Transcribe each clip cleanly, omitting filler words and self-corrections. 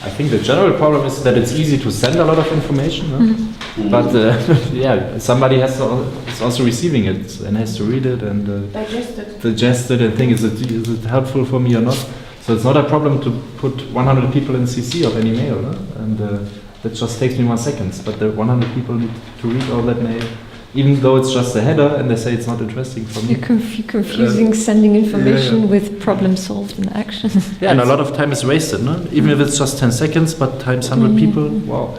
I think the general problem is that it's easy to send a lot of information, no? But yeah, somebody is also receiving it and has to read it and digest it and think, is it helpful for me or not? So it's not a problem to put 100 people in CC of any mail, no? And that just takes me 1 second. But the 100 people need to read all that mail, even though it's just a header and they say it's not interesting for me. You're confusing sending information with problem solved in action. Yeah, and a lot of time is wasted, no? Even if it's just 10 seconds, but times 100 people, wow.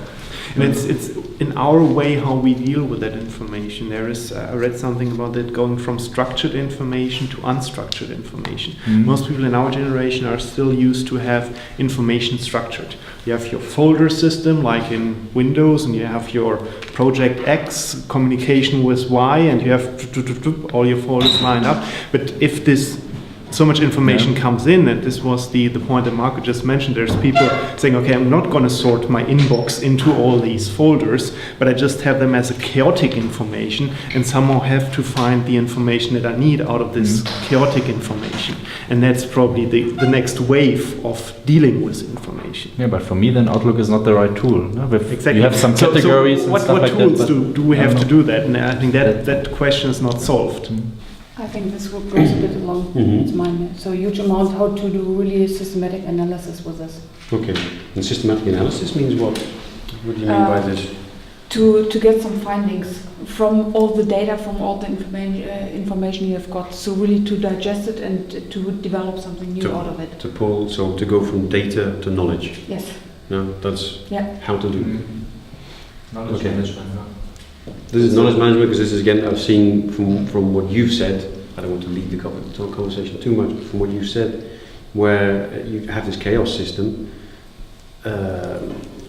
And it's in our way how we deal with that information. There is, I read something about it, going from structured information to unstructured information. Most people in our generation are still used to have information structured. You have your folder system, like in Windows, and you have your project X, communication with Y, and you have all your folders lined up. But if so much information comes in, and this was the point that Marco just mentioned, there's people saying, okay, I'm not going to sort my inbox into all these folders, but I just have them as a chaotic information and somehow have to find the information that I need out of this chaotic information. And that's probably the next wave of dealing with information. Yeah, but for me then Outlook is not the right tool. No? Exactly. You have some categories so what like tools that, do we have to do that? And I think that question is not solved. I think this goes a bit along its mind. So huge amount how to do really systematic analysis with this. Okay, and systematic analysis means what? What do you mean by this? To get some findings from all the data, from all the information you have got. So really to digest it and to develop something new out of it. To go from data to knowledge. Yes. No, that's how to do. Knowledge management. No? This is knowledge management because this is, again, I've seen from what you've said, I don't want to lead the conversation too much, but from what you've said, where you have this chaos system,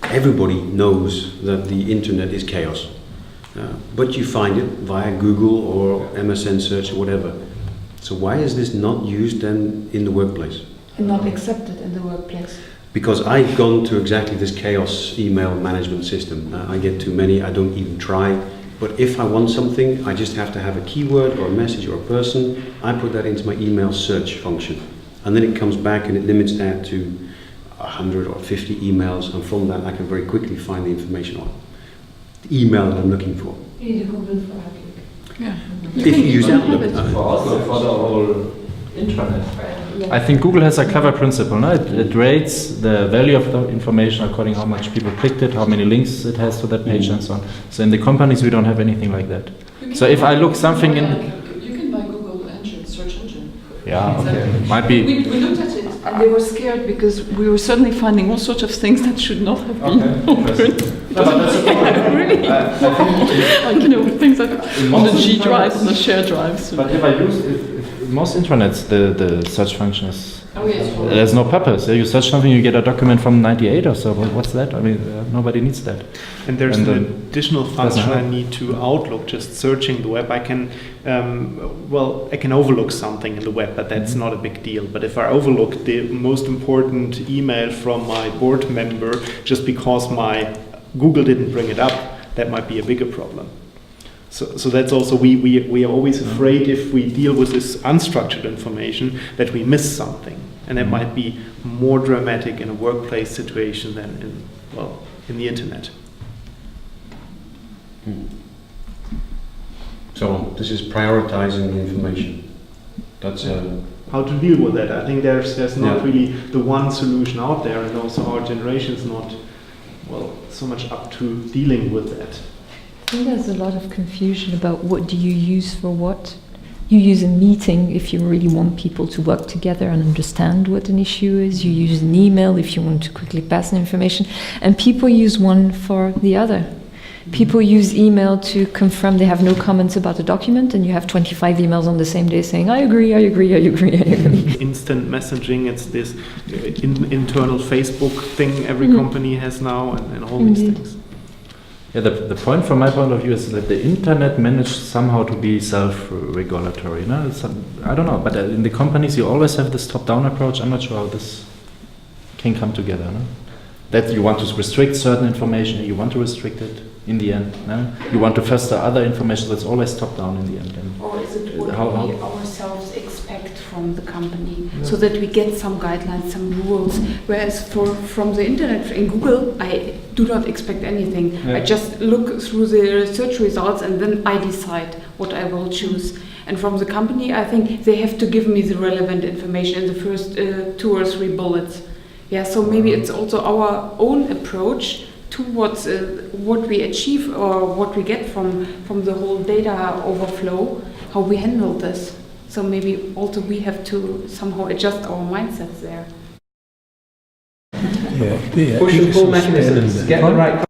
everybody knows that the internet is chaos, but you find it via Google or MSN search or whatever. So why is this not used then in the workplace? And not accepted in the workplace. Because I've gone to exactly this chaos email management system. I get too many, I don't even try. But if I want something, I just have to have a keyword or a message or a person. I put that into my email search function. And then it comes back and it limits that to 100 or 50 emails. And from that, I can very quickly find the information on the email that I'm looking for. You need to Google for Outlook. Yeah. If you use Outlook. For the whole intranet. I think Google has a clever principle. No? It rates the value of the information according to how much people clicked it, how many links it has to that page, and so on. So in the companies, we don't have anything like that. So if I look something in, you can buy Google engine, search engine. yeah, okay, might be. We looked at it, and they were scared because we were suddenly finding all sorts of things that should not have been opened. No, but that's a problem. Really? Like, things that on the G drive, on the share drives. But if I use most intranets, the search function is yes, there's no purpose. You search something, you get a document from '98 or so. What's that? I mean, nobody needs that. And there's an additional function I need to Outlook. Just searching the web, I can I can overlook something in the web, but that's not a big deal. But if I overlook the most important email from my board member just because my Google didn't bring it up, that might be a bigger problem. So that's also, we are always afraid if we deal with this unstructured information that we miss something. And that might be more dramatic in a workplace situation than in the internet. So this is prioritizing the information. That's how to deal with that. I think there's not really the one solution out there, and also our generation is not so much up to dealing with that. I think there's a lot of confusion about what do you use for what. You use a meeting if you really want people to work together and understand what an issue is. You use an email if you want to quickly pass an information. And people use one for the other. People use email to confirm they have no comments about a document, and you have 25 emails on the same day saying, I agree, I agree, I agree, I agree. Instant messaging, it's this internal Facebook thing every company has now, and all these things. Yeah, the point from my point of view is that the internet managed somehow to be self-regulatory. No? I don't know, but in the companies you always have this top-down approach. I'm not sure how this can come together. No? That you want to restrict certain information, you want to restrict it in the end. No? You want to foster other information, that's always top-down in the end. Or is it what we ourselves expect from the company, so that we get some guidelines, some rules. Whereas from the internet, in Google, I do not expect anything. I just look through the search results and then I decide what I will choose. And from the company, I think they have to give me the relevant information in the first 2 or 3 bullets. Yeah, so maybe it's also our own approach towards what we achieve or what we get from the whole data overflow, how we handle this. So maybe also we have to somehow adjust our mindsets there. Push and pull mechanisms, get the right